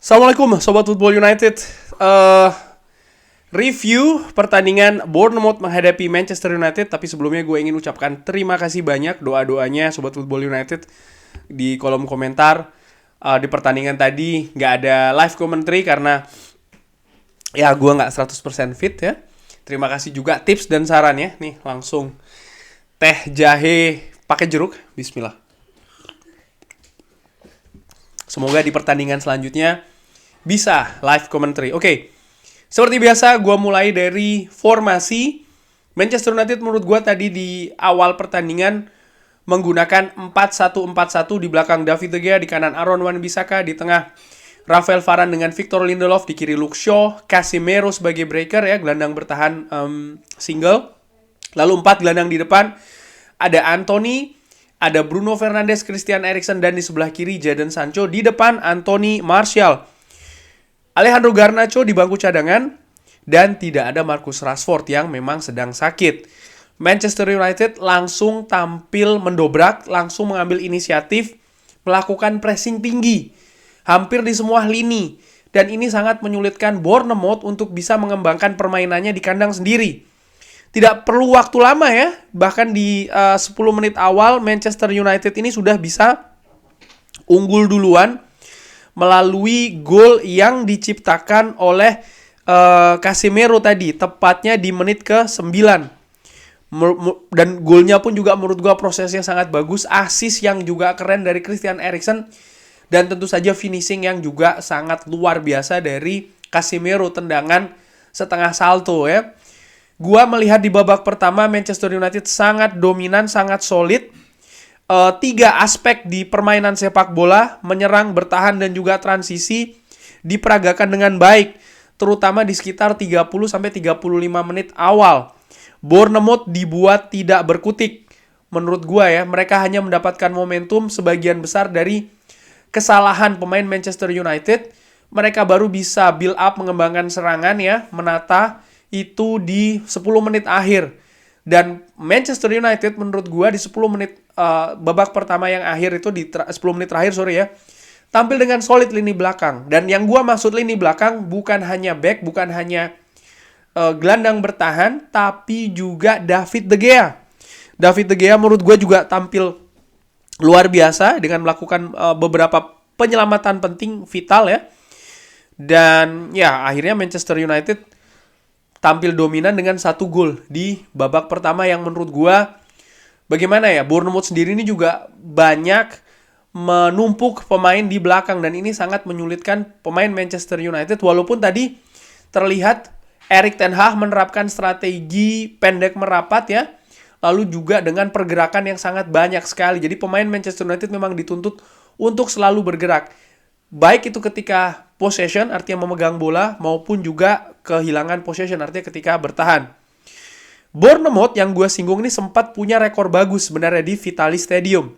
Assalamualaikum Sobat Football United. Review pertandingan Bournemouth menghadapi Manchester United. Tapi sebelumnya gue ingin ucapkan terima kasih banyak doa-doanya Sobat Football United di kolom komentar. Di pertandingan tadi gak ada live commentary karena ya gue gak 100% fit ya. Terima kasih juga tips dan sarannya. Nih langsung teh jahe pakai jeruk. Bismillah. Semoga di pertandingan selanjutnya bisa live commentary. Oke, seperti biasa gue mulai dari formasi. Manchester United menurut gue tadi di awal pertandingan menggunakan 4-1-4-1. Di belakang David De Gea, di kanan Aaron Wan-Bissaka, di tengah Rafael Varane dengan Victor Lindelof, di kiri Luke Shaw, Casemiro sebagai breaker ya, gelandang bertahan single. Lalu 4 gelandang di depan, ada Anthony, ada Bruno Fernandes, Christian Eriksen, dan di sebelah kiri Jadon Sancho. Di depan Anthony Martial, Alejandro Garnacho di bangku cadangan, dan tidak ada Marcus Rashford yang memang sedang sakit. Manchester United langsung tampil mendobrak, langsung mengambil inisiatif, melakukan pressing tinggi hampir di semua lini. Dan ini sangat menyulitkan Bournemouth untuk bisa mengembangkan permainannya di kandang sendiri. Tidak perlu waktu lama ya, bahkan di 10 menit awal Manchester United ini sudah bisa unggul duluan melalui gol yang diciptakan oleh Casemiro tadi, tepatnya di menit ke-9. Dan golnya pun juga menurut gua prosesnya sangat bagus, assist yang juga keren dari Christian Eriksen, dan tentu saja finishing yang juga sangat luar biasa dari Casemiro, tendangan setengah salto ya. Gua melihat di babak pertama Manchester United sangat dominan, sangat solid. 3 aspek di permainan sepak bola, menyerang, bertahan, dan juga transisi diperagakan dengan baik, terutama di sekitar 30-35 menit awal. Bournemouth dibuat tidak berkutik. Menurut gua ya, mereka hanya mendapatkan momentum sebagian besar dari kesalahan pemain Manchester United. Mereka baru bisa build up, mengembangkan serangan ya, menata itu di 10 menit akhir. Dan Manchester United menurut gue di 10 menit babak pertama yang akhir itu, di 10 menit terakhir tampil dengan solid lini belakang. Dan yang gue maksud lini belakang bukan hanya back, bukan hanya gelandang bertahan, tapi juga David De Gea. David De Gea menurut gue juga tampil luar biasa dengan melakukan beberapa penyelamatan penting vital ya. Dan ya akhirnya Manchester United tampil dominan dengan 1 gol di babak pertama yang menurut gua bagaimana ya, Bournemouth sendiri ini juga banyak menumpuk pemain di belakang dan ini sangat menyulitkan pemain Manchester United, walaupun tadi terlihat Erik ten Hag menerapkan strategi pendek merapat ya, lalu juga dengan pergerakan yang sangat banyak sekali. Jadi pemain Manchester United memang dituntut untuk selalu bergerak, baik itu ketika possession artinya memegang bola maupun juga kehilangan possession artinya ketika bertahan. Bournemouth yang gue singgung ini sempat punya rekor bagus sebenarnya di Vitality Stadium,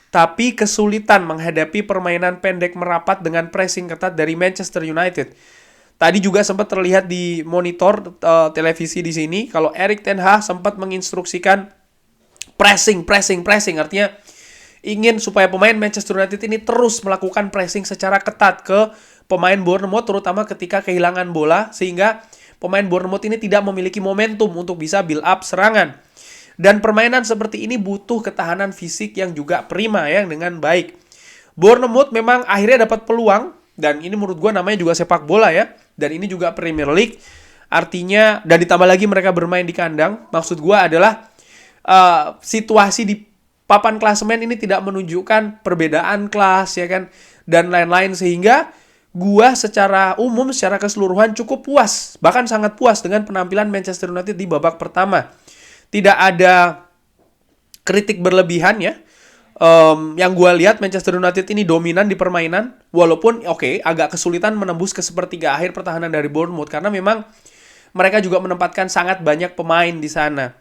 tapi kesulitan menghadapi permainan pendek merapat dengan pressing ketat dari Manchester United. Tadi juga sempat terlihat di monitor televisi di sini kalau Erik ten Hag sempat menginstruksikan pressing artinya ingin supaya pemain Manchester United ini terus melakukan pressing secara ketat ke pemain Bournemouth, terutama ketika kehilangan bola, sehingga pemain Bournemouth ini tidak memiliki momentum untuk bisa build up serangan. Dan permainan seperti ini butuh ketahanan fisik yang juga prima ya, dengan baik. Bournemouth memang akhirnya dapat peluang, dan ini menurut gue namanya juga sepak bola ya, dan ini juga Premier League, artinya, dan ditambah lagi mereka bermain di kandang. Maksud gue adalah situasi di papan klasemen ini tidak menunjukkan perbedaan kelas ya kan, dan lain-lain, sehingga gua secara umum, secara keseluruhan cukup puas, bahkan sangat puas dengan penampilan Manchester United di babak pertama. Tidak ada kritik berlebihan ya. Yang gua lihat Manchester United ini dominan di permainan, walaupun agak kesulitan menembus ke sepertiga akhir pertahanan dari Bournemouth karena memang mereka juga menempatkan sangat banyak pemain di sana.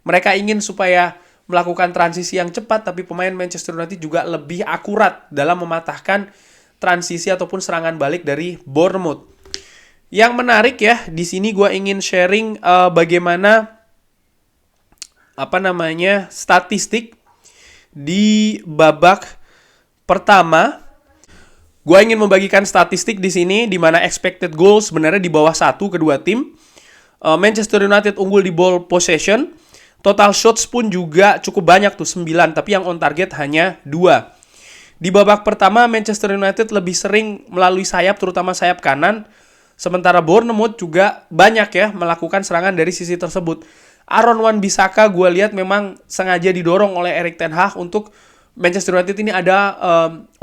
Mereka ingin supaya melakukan transisi yang cepat, tapi pemain Manchester United juga lebih akurat dalam mematahkan transisi ataupun serangan balik dari Bournemouth. Yang menarik ya, di sini gue ingin sharing bagaimana statistik di babak pertama. Gue ingin membagikan statistik di sini di mana expected goal sebenarnya di bawah 1 kedua tim. Manchester United unggul di ball possession. Total shots pun juga cukup banyak tuh 9, tapi yang on target hanya 2. Di babak pertama Manchester United lebih sering melalui sayap, terutama sayap kanan. Sementara Bournemouth juga banyak ya melakukan serangan dari sisi tersebut. Aaron Wan-Bissaka gue lihat memang sengaja didorong oleh Erik ten Hag untuk Manchester United ini ada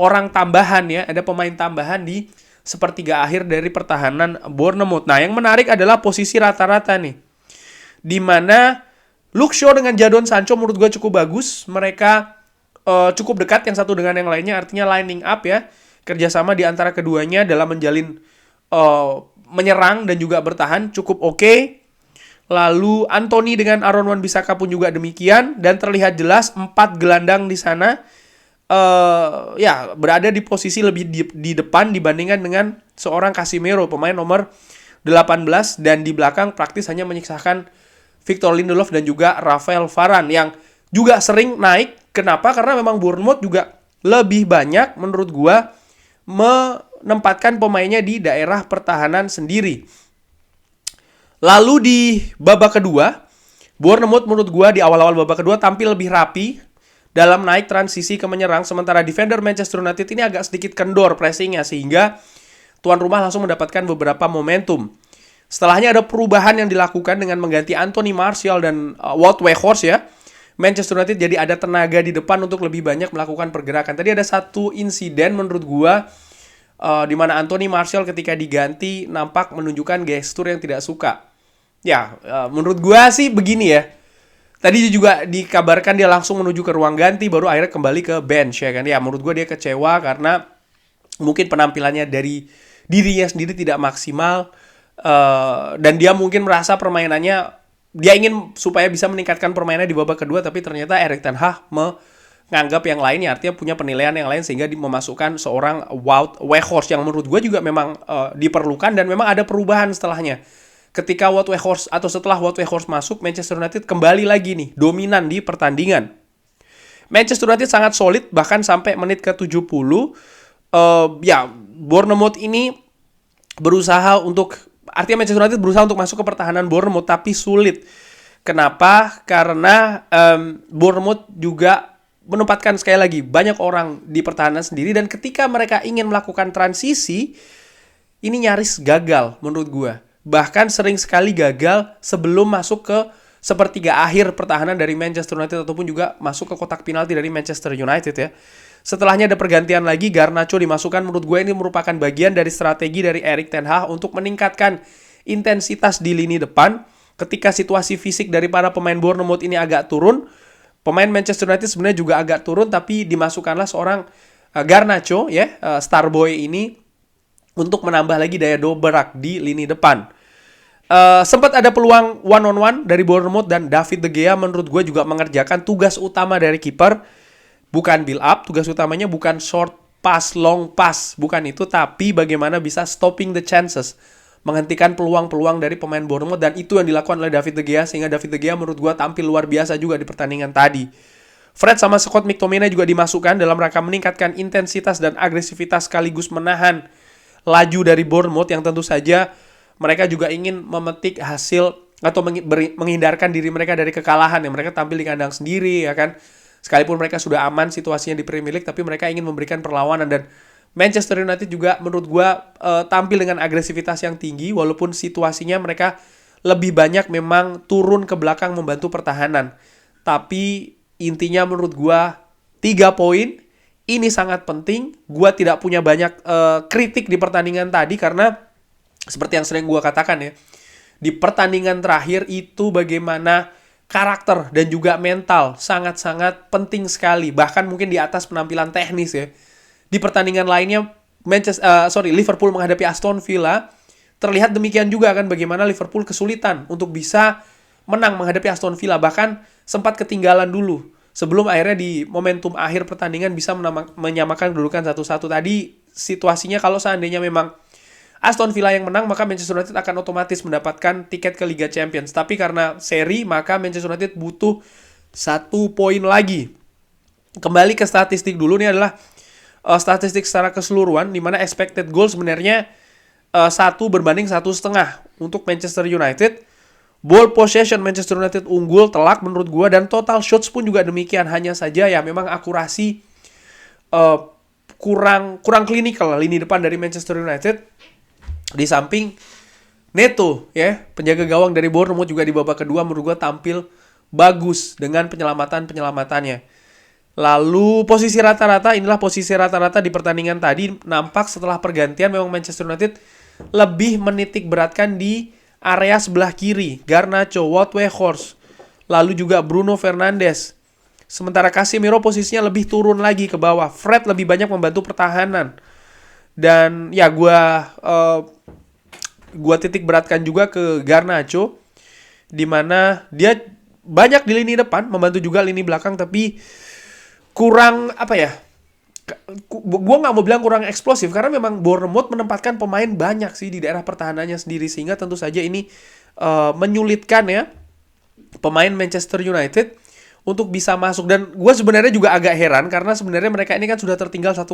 orang tambahan ya, ada pemain tambahan di sepertiga akhir dari pertahanan Bournemouth. Nah, yang menarik adalah posisi rata-rata nih. Di mana Luke Shaw dengan Jadon Sancho menurut gue cukup bagus. Mereka cukup dekat yang satu dengan yang lainnya, artinya lining up ya. Kerjasama di antara keduanya dalam menjalin menyerang dan juga bertahan cukup oke. Lalu Anthony dengan Aaron Wan-Bissaka pun juga demikian. Dan terlihat jelas 4 gelandang di sana ya berada di posisi lebih di depan dibandingkan dengan seorang Casemiro, pemain nomor 18. Dan di belakang praktis hanya menyisakan Victor Lindelof dan juga Rafael Varane yang juga sering naik. Kenapa? Karena memang Bournemouth juga lebih banyak menurut gua menempatkan pemainnya di daerah pertahanan sendiri. Lalu di babak kedua, Bournemouth menurut gua di awal-awal babak kedua tampil lebih rapi dalam naik transisi ke menyerang, sementara defender Manchester United ini agak sedikit kendor pressingnya sehingga tuan rumah langsung mendapatkan beberapa momentum. Setelahnya ada perubahan yang dilakukan dengan mengganti Anthony Martial dan Wout Weghorst ya. Manchester United jadi ada tenaga di depan untuk lebih banyak melakukan pergerakan. Tadi ada satu insiden menurut gua di mana Anthony Martial ketika diganti nampak menunjukkan gestur yang tidak suka. Ya, menurut gua sih begini ya. Tadi juga dikabarkan dia langsung menuju ke ruang ganti baru akhirnya kembali ke bench ya kan. Ya, menurut gua dia kecewa karena mungkin penampilannya dari dirinya sendiri tidak maksimal. Dan dia mungkin merasa permainannya dia ingin supaya bisa meningkatkan permainannya di babak kedua, tapi ternyata Erik ten Hag menganggap yang lainnya, artinya punya penilaian yang lain sehingga memasukkan seorang Wout Weghorst yang menurut gue juga memang diperlukan dan memang ada perubahan setelahnya. Ketika Wout Weghorst atau setelah Wout Weghorst masuk, Manchester United kembali lagi nih dominan di pertandingan. Manchester United sangat solid bahkan sampai menit ke 70. Ya, Bournemouth ini berusaha untuk artinya Manchester United berusaha untuk masuk ke pertahanan Bournemouth tapi sulit. Kenapa? Karena Bournemouth juga menempatkan sekali lagi banyak orang di pertahanan sendiri dan ketika mereka ingin melakukan transisi ini nyaris gagal menurut gue. Bahkan sering sekali gagal sebelum masuk ke sepertiga akhir pertahanan dari Manchester United ataupun juga masuk ke kotak penalti dari Manchester United ya. Setelahnya ada pergantian lagi, Garnacho dimasukkan. Menurut gue ini merupakan bagian dari strategi dari Erik ten Hag untuk meningkatkan intensitas di lini depan. Ketika situasi fisik dari para pemain Bournemouth ini agak turun, pemain Manchester United sebenarnya juga agak turun, tapi dimasukkanlah seorang Garnacho ya, Starboy ini untuk menambah lagi daya dobrak di lini depan. Sempat ada peluang one-on-one dari Bournemouth dan David De Gea menurut gue juga mengerjakan tugas utama dari kiper. Bukan build up, tugas utamanya bukan short pass, long pass, bukan itu, tapi bagaimana bisa stopping the chances, menghentikan peluang-peluang dari pemain Bournemouth, dan itu yang dilakukan oleh David De Gea, sehingga David De Gea menurut gue tampil luar biasa juga di pertandingan tadi. Fred sama Scott McTominay juga dimasukkan dalam rangka meningkatkan intensitas dan agresivitas sekaligus menahan laju dari Bournemouth yang tentu saja mereka juga ingin memetik hasil atau menghindarkan diri mereka dari kekalahan yang mereka tampil di kandang sendiri ya kan. Sekalipun mereka sudah aman situasinya di Premier League, tapi mereka ingin memberikan perlawanan. Dan Manchester United juga menurut gue tampil dengan agresivitas yang tinggi, walaupun situasinya mereka lebih banyak memang turun ke belakang membantu pertahanan. Tapi intinya menurut gue 3 poin ini sangat penting. Gue tidak punya banyak kritik di pertandingan tadi karena seperti yang sering gue katakan ya, di pertandingan terakhir itu bagaimana karakter dan juga mental sangat-sangat penting sekali. Bahkan mungkin di atas penampilan teknis ya. Di pertandingan lainnya Liverpool menghadapi Aston Villa terlihat demikian juga kan, bagaimana Liverpool kesulitan untuk bisa menang menghadapi Aston Villa. Bahkan sempat ketinggalan dulu sebelum akhirnya di momentum akhir pertandingan bisa menyamakan kedudukan 1-1. Tadi situasinya kalau seandainya memang Aston Villa yang menang, maka Manchester United akan otomatis mendapatkan tiket ke Liga Champions. Tapi karena seri, maka Manchester United butuh 1 poin lagi. Kembali ke statistik dulu, ini adalah statistik secara keseluruhan, di mana expected goal sebenarnya 1 berbanding 1,5 untuk Manchester United. Ball possession Manchester United unggul telak menurut gue, dan total shots pun juga demikian. Hanya saja ya memang akurasi kurang klinikal lini depan dari Manchester United. Di samping Neto ya, penjaga gawang dari Bournemouth juga di babak kedua menurut gue tampil bagus dengan penyelamatannya. Lalu posisi rata-rata, inilah posisi rata-rata di pertandingan tadi. Nampak setelah pergantian memang Manchester United lebih menitik beratkan di area sebelah kiri, Garnacho, Wout Weghorst, lalu juga Bruno Fernandes. Sementara Casemiro posisinya lebih turun lagi ke bawah. Fred lebih banyak membantu pertahanan. Dan ya gua titik beratkan juga ke Garnacho, di mana dia banyak di lini depan, membantu juga lini belakang, tapi kurang gue nggak mau bilang kurang eksplosif, karena memang Bournemouth menempatkan pemain banyak sih di daerah pertahanannya sendiri, sehingga tentu saja ini menyulitkan ya pemain Manchester United untuk bisa masuk. Dan gue sebenarnya juga agak heran, karena sebenarnya mereka ini kan sudah tertinggal 1-0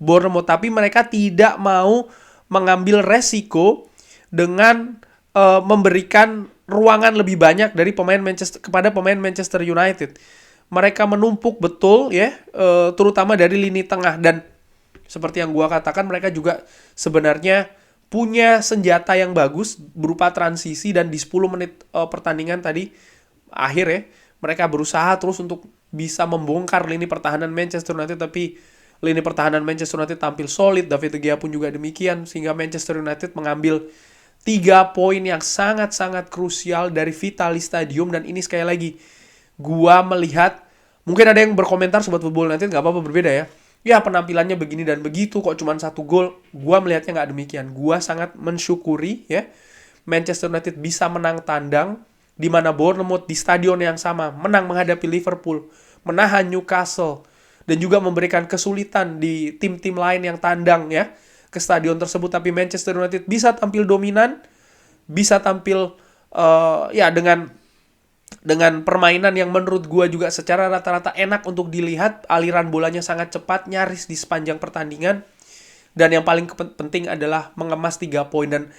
Bournemouth, tapi mereka tidak mau mengambil resiko dengan memberikan ruangan lebih banyak dari kepada pemain Manchester United. Mereka menumpuk betul ya, terutama dari lini tengah, dan seperti yang gua katakan, mereka juga sebenarnya punya senjata yang bagus berupa transisi, dan di 10 menit pertandingan tadi akhir ya, mereka berusaha terus untuk bisa membongkar lini pertahanan Manchester United, tapi lini pertahanan Manchester United tampil solid, David De Gea pun juga demikian, sehingga Manchester United mengambil 3 poin yang sangat-sangat krusial dari Vitality Stadium. Dan ini sekali lagi, gua melihat, mungkin ada yang berkomentar Sobat Football United, gak apa-apa berbeda ya. Ya penampilannya begini dan begitu, kok cuma 1 gol. Gua melihatnya gak demikian. Gua sangat mensyukuri ya, Manchester United bisa menang tandang, di mana Bournemouth di stadion yang sama menang menghadapi Liverpool, menahan Newcastle, dan juga memberikan kesulitan di tim-tim lain yang tandang ya ke stadion tersebut. Tapi Manchester United bisa tampil dominan, bisa tampil dengan permainan yang menurut gue juga secara rata-rata enak untuk dilihat. Aliran bolanya sangat cepat, nyaris di sepanjang pertandingan. Dan yang paling penting adalah mengemas 3 poin. Dan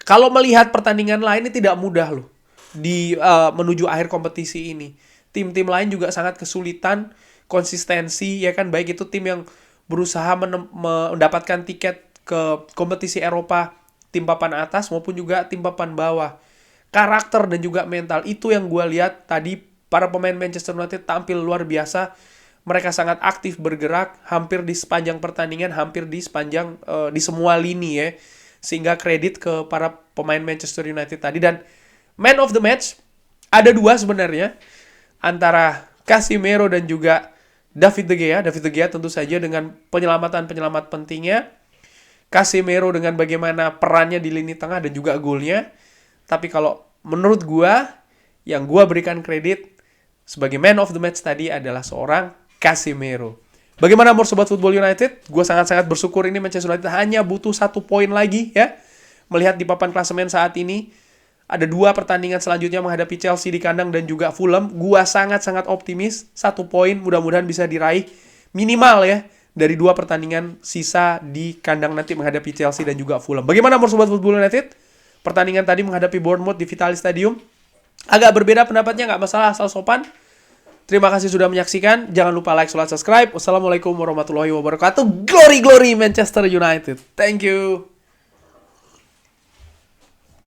kalau melihat pertandingan lain, ini tidak mudah loh di menuju akhir kompetisi ini. Tim-tim lain juga sangat kesulitan konsistensi ya kan, baik itu tim yang berusaha mendapatkan tiket ke kompetisi Eropa, tim papan atas maupun juga tim papan bawah. Karakter dan juga mental, itu yang gue lihat tadi. Para pemain Manchester United tampil luar biasa. Mereka sangat aktif bergerak hampir di sepanjang pertandingan, hampir di sepanjang di semua lini ya. Sehingga kredit ke para pemain Manchester United tadi. Dan man of the match ada 2 sebenarnya, antara Casemiro dan juga David De Gea. David De Gea tentu saja dengan penyelamat pentingnya. Casemiro dengan bagaimana perannya di lini tengah dan juga golnya. Tapi kalau menurut gua, yang gua berikan kredit sebagai man of the match tadi adalah seorang Casemiro. Bagaimana menurut Sobat Football United? Gua sangat-sangat bersyukur ini Manchester United hanya butuh 1 poin lagi ya. Melihat di papan klasemen saat ini, ada 2 pertandingan selanjutnya menghadapi Chelsea di kandang dan juga Fulham. Gua sangat-sangat optimis 1 poin mudah-mudahan bisa diraih minimal ya dari 2 pertandingan sisa di kandang nanti menghadapi Chelsea dan juga Fulham. Bagaimana menurut Sobat Football United? Pertandingan tadi menghadapi Bournemouth di Vitality Stadium. Agak berbeda pendapatnya, nggak masalah, asal sopan. Terima kasih sudah menyaksikan. Jangan lupa like, subscribe. Wassalamualaikum warahmatullahi wabarakatuh. Glory, glory Manchester United. Thank you.